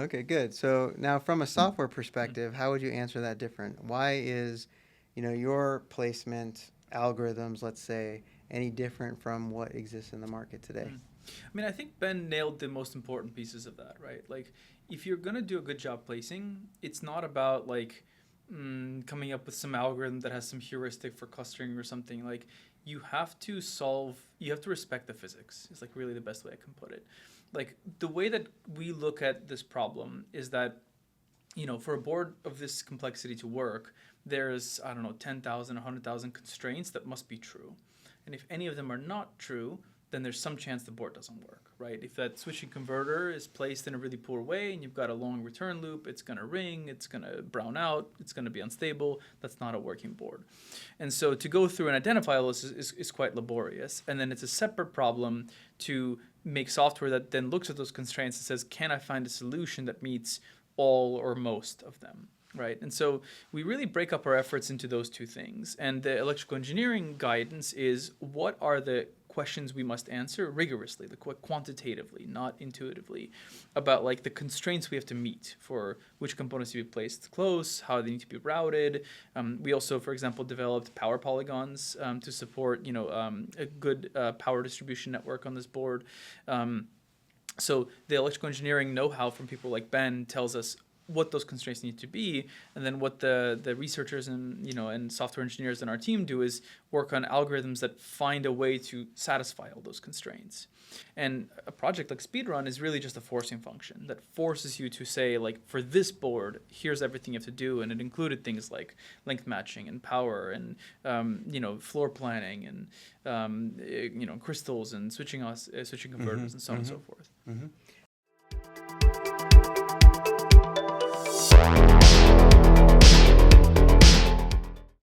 Okay, good. So now from a software perspective, how would you answer that different? Why is, your placement algorithms, let's say, any different from what exists in the market today? Mm. I mean, I think Ben nailed the most important pieces of that, right? Like, if you're gonna do a good job placing, it's not about like coming up with some algorithm that has some heuristic for clustering or something. Like, you have to respect the physics. It's like really the best way I can put it. Like the way that we look at this problem is that for a board of this complexity to work, there's, I don't know, 10,000, 100,000 constraints that must be true. And if any of them are not true, then there's some chance the board doesn't work, right? If that switching converter is placed in a really poor way and you've got a long return loop, it's going to ring, it's going to brown out, it's going to be unstable. That's not a working board. And so to go through and identify all this is quite laborious. And then it's a separate problem to make software that then looks at those constraints and says, can I find a solution that meets all or most of them, right? And so we really break up our efforts into those two things. And the electrical engineering guidance is, what are the questions we must answer rigorously, quantitatively, not intuitively, about like the constraints we have to meet for which components to be placed close, how they need to be routed. We also, for example, developed power polygons to support a good power distribution network on this board. So the electrical engineering know-how from people like Ben tells us what those constraints need to be, and then what the researchers and software engineers in our team do is work on algorithms that find a way to satisfy all those constraints. And a project like Speedrun is really just a forcing function that forces you to say, like, for this board, here's everything you have to do, and it included things like length matching and power and floor planning and crystals and switching converters and so on and so forth. Mm-hmm.